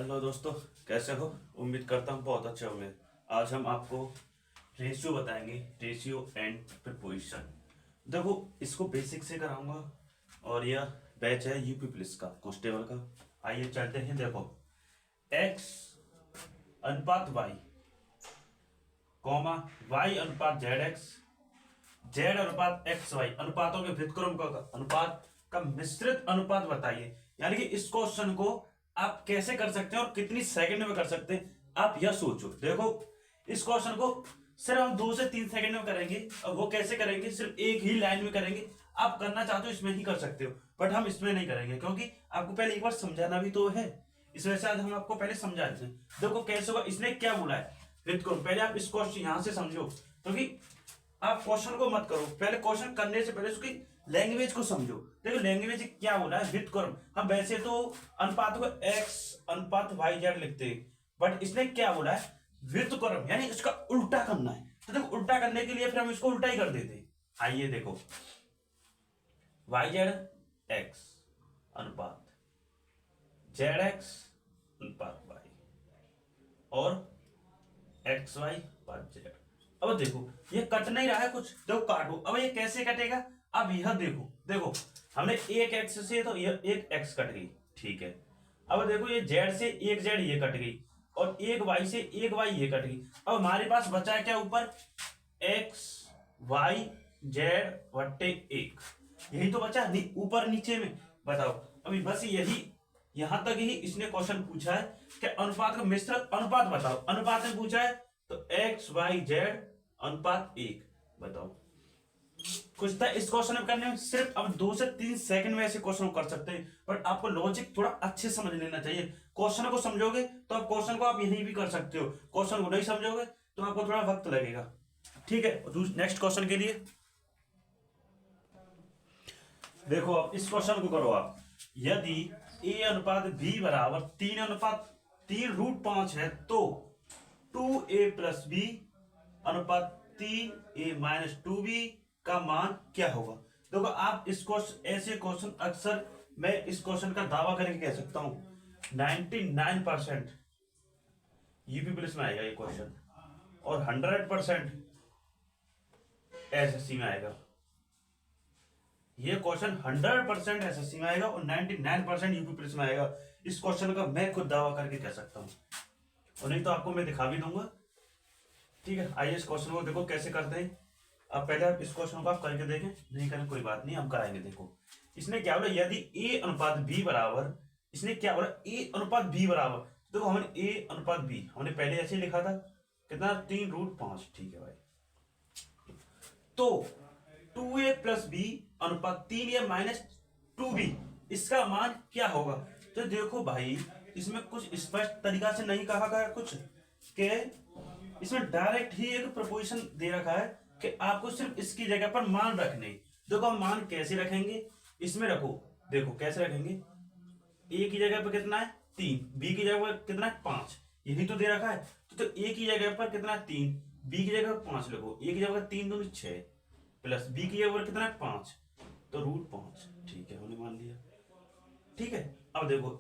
Hello दोस्तों, कैसे हो? उम्मीद करता हूँ बहुत अच्छे होंगे। आज हम आपको रेशियो बताएंगे, रेशियो एंड प्रीपोजिशन। देखो, इसको बेसिक से कराऊंगा और यह बैच है यूपी पुलिस का, कांस्टेबल का। आइए चलते हैं। देखो, एक्स अनुपात वाई, कॉमा वाई अनुपात जेड एक्स, जेड अनुपात एक्स वाई, अनुपातों के व्युत्क्रम का अनुपात का मिश्रित अनुपात बताइए। यानी कि इस क्वेश्चन को आप कैसे कर सकते हैं और कितनी सेकंड में कर सकते हैं, आप यह सोचो। देखो, इस क्वेश्चन को सिर्फ हम 2 से 3 सेकंड में करेंगे। और वो कैसे करेंगे? सिर्फ एक ही लाइन में करेंगे। आप करना चाहते हो इसमें ही कर सकते हो, बट हम इसमें नहीं करेंगे क्योंकि आपको पहले एक बार समझाना भी तो है। इस वजह से आज हम आपको पहले समझा देते हैं। देखो कैसे होगा, इसने क्या बोला है व्युत्क्रम। पहले आप इस क्वेश्चन यहां से समझो, क्योंकि आप क्वेश्चन को मत करो, पहले क्वेश्चन करने से पहले उसकी लैंग्वेज को समझो। देखो लैंग्वेज क्या बोला है, व्युत्क्रम। हम वैसे तो अनुपात को एक्स अनुपात वाई जेड लिखते हैं, बट इसने क्या बोला है, व्युत्क्रम, यानी इसका उल्टा करना है। तो देखो, उल्टा करने के लिए फिर हम इसको उल्टा ही कर देते हैं। आइए देखो, वाई जेड एक्स अनुपात जेड एक्स अनुपात वाई और एक्स वाई अनुपात जेड। अब देखो, ये कट नहीं रहा है कुछ, देखो काटो। अब ये कैसे कटेगा? अब यह देखो, देखो हमने एक एक्स से तो यह एक एक्स कट गई, ठीक है। अब देखो, ये जेड से एक जेड ये कट गई और एक वाई से एक वाई ये कट गई। अब हमारे पास बचा है क्या ऊपर? एक्स वाई जेड बट्टे एक, यही तो बचा नहीं ऊपर नीचे में। बताओ, अभी बस यही, यहां तक ही इसने क्वेश्चन पूछा है कि अनुपात का मिश्रित अनुपात बताओ। अनुपात में पूछा है तो एक्स वाई जेड अनुपात एक बताओ। कुछ था इस क्वेश्चन में करने में, सिर्फ अब 2 से 3 सेकंड में ऐसे क्वेश्चन कर सकते हैं, बट आपको लॉजिक थोड़ा अच्छे समझ लेना चाहिए। क्वेश्चन को समझोगे तो आप क्वेश्चन को आप यहीं भी कर सकते हो, क्वेश्चन को नहीं समझोगे तो आपको थोड़ा वक्त लगेगा, ठीक है। नेक्स्ट क्वेश्चन के लिए देखो, अब इस क्वेश्चन को करो आप। यदि a अनुपात b बराबर 3/3 √5 है तो 2a प्लस बी अनुपात 3a-2b का मान क्या होगा? देखो, आप इस क्वेश्चन, ऐसे क्वेश्चन अक्सर मैं इस क्वेश्चन का दावा करके कह सकता हूं 99% यूपी पुलिस में आएगा ये क्वेश्चन, और 100% एसएससी में आएगा। ये क्वेश्चन 100% एसएससी में आएगा और 99% यूपी पुलिस में आएगा। इस क्वेश्चन का मैं खुद दावा करके कह सकता हूं, और नहीं तो आपको मैं दिखा भी दूंगा, ठीक है। आइए इस क्वेश्चन को देखो कैसे करते हैं। अब पहले आप इस क्वेश्चन को आप करके देखें, नहीं करें कोई बात नहीं, हम कराएंगे। देखो, इसने क्या बोला, यदि ए अनुपात बी बराबर, इसने क्या बोला, ए अनुपात बी बराबर। देखो, हमने ए अनुपात बी हमने पहले ऐसे ही लिखा था, कितना? 3√5, ठीक है भाई। तो 2a प्लस बी अनुपात 3a-2b, इसका मान क्या होगा? तो देखो भाई, इसमें कुछ स्पष्ट तरीका से नहीं कहा गया कुछ के, इसमें डायरेक्ट ही एक प्रोपोजिशन दे रखा है कि आपको सिर्फ इसकी जगह पर मान रखने। देखो, हम मान कैसे रखेंगे, इसमें रखो। देखो कैसे रखेंगे, ए की जगह पर कितना है 3, बी की जगह पर कितना है 5, यही तो दे रखा है। तो ए की जगह पर कितना है 3, बी की जगह पर 5 लिखो। ए की जगह पर 3 दूनी 6 प्लस बी की जगह पर कितना है 5, तो √5, ठीक है, हमने मान लिया, ठीक है। अब देखो,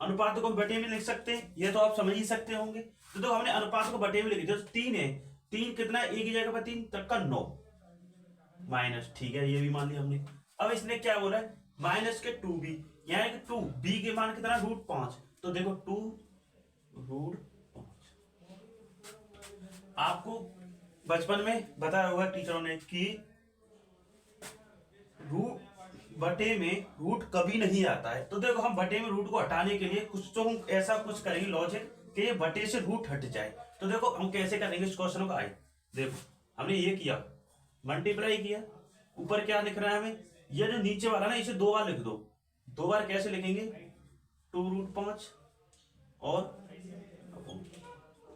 अनुपात को बटे में लिख सकते हैं, ये तो आप समझ ही सकते होंगे। तो देखो, हमने अनुपात को बटे में लिख दिया, तो 3 है, 3 कितना है, ए की जगह पर 3 तक का 9 माइनस, ठीक है, ये भी मान लिया हमने। अब इसने क्या बोला है, माइनस के 2b, यानी कि 2 b के मान कितना √5, तो देखो 2√5। आपको बचपन में बताया होगा टीचरों ने कि रूट बटे में रूट कभी नहीं आता है। तो देखो, हम बटे में रूट को हटाने के लिए कुछ तो हम ऐसा कुछ करेंगे लॉजिक कि ये बटे से रूट हट जाए। तो देखो हम कैसे करेंगे इस क्वेश्चन को। आए देखो, हमने ये किया, मल्टीप्लाई किया, ऊपर क्या लिख रहा है हमें, ये जो नीचे वाला ना, इसे 2 बार लिख दो। 2 बार कैसे लिखेंगे, 2√5 और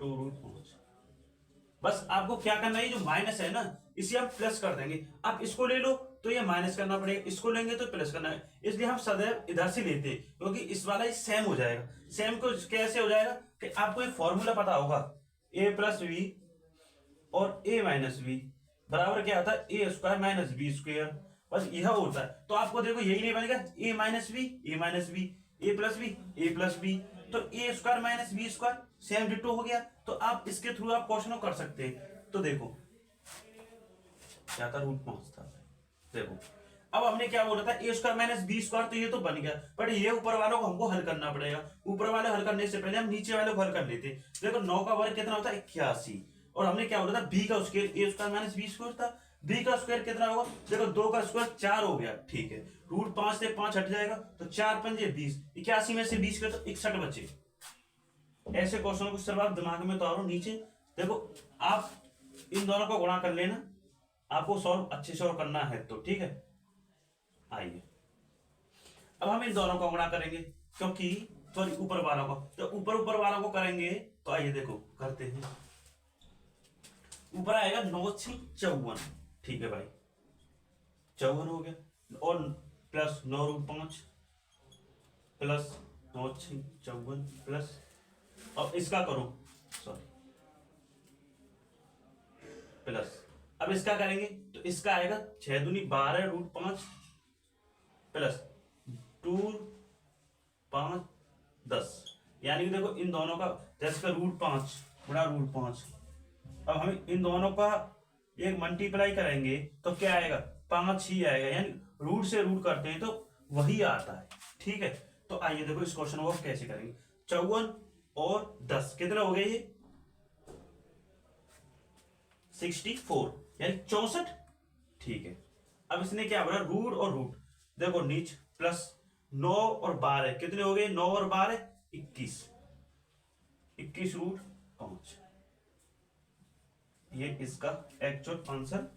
2√5। बस आपको क्या करना है, जो माइनस है ना, इसे हम प्लस कर देंगे। आप इसको ले लो तो ये माइनस करना पड़ेगा, इसको लेंगे तो प्लस करना है, इसलिए हम सदैव इधर से लेते हैं, क्योंकि इस वाला सेम हो जाएगा। सेम को कैसे हो जाएगा कि आपको एक फॉर्मूला पता होगा, a प्लस बी और a माइनस बी बराबर क्या होता है, a square minus B square. बस यह होता है। तो आपको देखो, यही नहीं बनेगा, a minus B, a minus B, a plus B, a plus B. तो A square minus B square same ditto हो गया। तो आप इसके थ्रू आप क्वेश्चन को कर सकते हैं। तो देखो क्या था, √5 था। देखो अब हमने क्या बोला था, ए स्क्वायर माइनस बी स्क्वायर, तो ये तो बन गया, बट ये ऊपर वालों को हमको हल करना पड़ेगा। ऊपर वाले हल करने से पहले हम नीचे वाले को हल कर लेते। देखो 9 का वर्ग कितना होता है, 81। और हमने क्या बोला था, बी का स्क्वायर ए स्क्वायर माइनस बी स्क्वायर था। बी का स्क्वायर कितना होगा, देखो 2 का स्क्वायर 4 हो गया, ठीक है। √5 से 5 हट जाएगा, तो 4 पंजे 20, 81 में से 20 के तो 61 बचे। ऐसे क्वेश्चन को सिर्फ आप दिमाग में उतारो नीचे। देखो आप इन दोनों को गुणा कर लेना, आपको सॉल्व अच्छे से और करना है तो ठीक है। आइए अब हम इन दोनों को गुणा करेंगे, क्योंकि सॉरी ऊपर वालों को, तो ऊपर वालों को करेंगे। तो आइए देखो करते हैं। ऊपर आएगा 9×54, ठीक है भाई, 54 हो गया, और प्लस 9√5 प्लस 9×54 प्लस, अब इसका करो सॉरी प्लस, अब इसका करेंगे तो इसका आएगा 6 दूनी 12√5 प्लस 2×5 10, यानी कि देखो इन दोनों का जैसे √5 बड़ा √5, अब हम इन दोनों का एक मल्टीप्लाई करेंगे तो क्या आएगा, 5 ही आएगा, यानी रूट से रूट करते हैं तो वही आता है, ठीक है। तो आइए देखो इस क्वेश्चन को कैसे करेंगे। 54 और 10 कितना हो गया, ये 64 यानी 64, ठीक है। अब इसने क्या बोला, रूट और रूट, देखो नीच प्लस 9 और 12 कितने हो गए, 9 और 12 21, 21√5, ये इसका एक्चुअल आंसर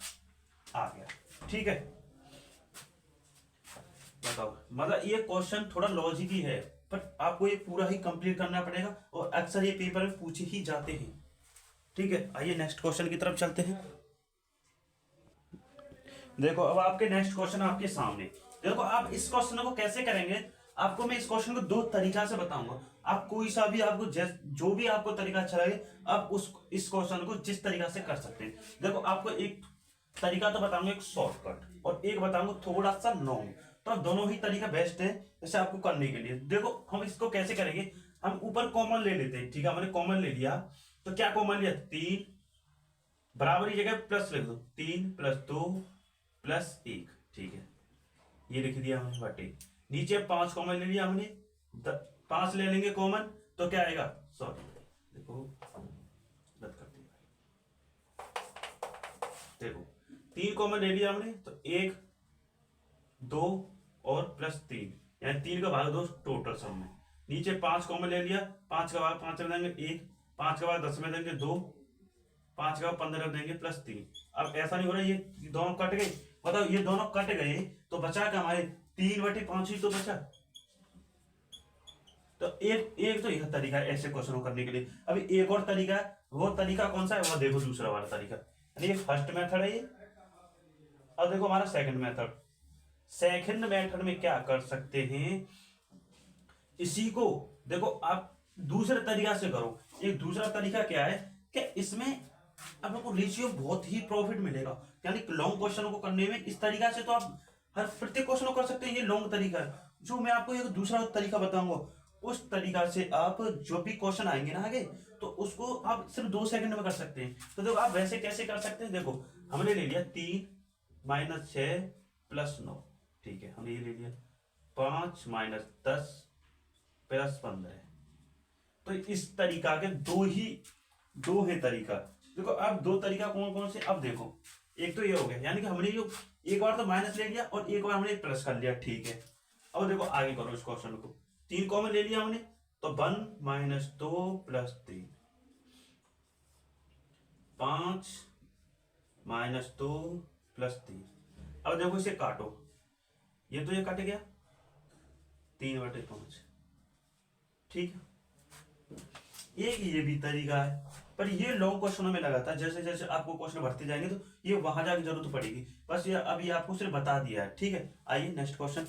आ गया, ठीक है। बताओ, मतलब ये क्वेश्चन थोड़ा लॉजिक ही है, पर आपको ये पूरा ही कंप्लीट करना पड़ेगा, और अक्सर ये पेपर में पूछे ही जाते हैं, ठीक है। आइए नेक्स्ट क्वेश्चन की तरफ चलते हैं। देखो अब आपके नेक्स्ट क्वेश्चन आपके सामने। देखो आप इस क्वेश्चन को कैसे करेंगे, आपको मैं इस क्वेश्चन को 2 तरीका से बताऊंगा। आप कोई सा भी आपको जो भी आपको तरीका अच्छा लगे, आप इस क्वेश्चन को जिस तरीका से कर सकते हैं। देखो आपको एक तरीका तो बताऊंगा, एक शॉर्टकट, और एक बताऊंगा थोड़ा सा लॉन्ग। तो दोनों ही तरीका बेस्ट है जैसे आपको करने के लिए। देखो हम इसको कैसे करेंगे, हम ऊपर कॉमन ले लेते हैं, ठीक है। हमने कॉमन ले लिया, तो क्या कॉमन लिया, 3 बराबर की जगह प्लस लिख दो, 3 + 2 + 1, ठीक है, ये लिख दिया हमने बटे। नीचे 5 कॉमन ले लिया हमने, 5 ले लेंगे कॉमन, तो क्या आएगा, सॉरी देखो रद्द कर दिया। देखो 3 कॉमन ले लिया हमने, तो 1 2 और +3, यानी 3 का भाग 2 टोटल सम में। नीचे 5 कॉमन ले लिया, 5 का भाग 5 में देंगे 1, 5 का भाग 10 में देंगे 2, 5 का 15 देंगे +3। अब ऐसा नहीं हो रहा, ये दोनों कट गए, मतलब ये दोनों कट गए तो बचा क्या हमारे, 3/5 ही तो बचा। तो एक तो यह तरीका है ऐसे क्वेश्चन करने के लिए। अभी एक और तरीका है, वो तरीका कौन सा है, वो देखो दूसरा वाला तरीका, यानी ये फर्स्ट मेथड है ये। अब देखो हमारा सेकंड मेथड। सेकंड मेथड में क्या कर सकते हैं, इसी को देखो आप दूसरे तरीका से करो। एक दूसरा तरीका क्या है कि इसमें आप लोग को रेशियो बहुत ही प्रॉफिट मिलेगा, यानी लॉन्ग क्वेश्चन को करने में। इस तरीका से तो आप हर प्रत्येक क्वेश्चन को कर सकते हैं, ये लॉन्ग तरीका है। जो मैं आपको एक दूसरा तरीका बताऊंगा, उस तरीका से आप जो भी क्वेश्चन आएंगे ना आगे, तो उसको आप सिर्फ 2 सेकंड में कर सकते हैं। तो देखो आप वैसे कैसे कर सकते हैं, देखो हमने ले लिया 3 - 6 + 9, ठीक है। हमने ये ले लिया 5 - 10 + 15। तो इस तरीका के दो है तरीका। देखो अब 2 तरीका कौन कौन से, अब देखो एक तो ये हो गया, यानी कि हमने जो एक बार तो माइनस ले लिया और एक बार हमने प्लस कर लिया, ठीक है। अब देखो आगे करो इस क्वेश्चन को। 3 कॉमन ले लिया हमने, तो 1 - 2 + 3, 5 - 2 + 3। अब देखो इसे काटो, ये तो ये कट गया, 3/5, ठीक है। एक ये भी तरीका है, पर ये लॉन्ग क्वेश्चनों में लगा था। जैसे जैसे आपको क्वेश्चन बढ़ते जाएंगे तो ये वहां जाके जरूरत पड़ेगी, बस ये अभी आपको सिर्फ बता दिया है, ठीक है। आइए नेक्स्ट क्वेश्चन।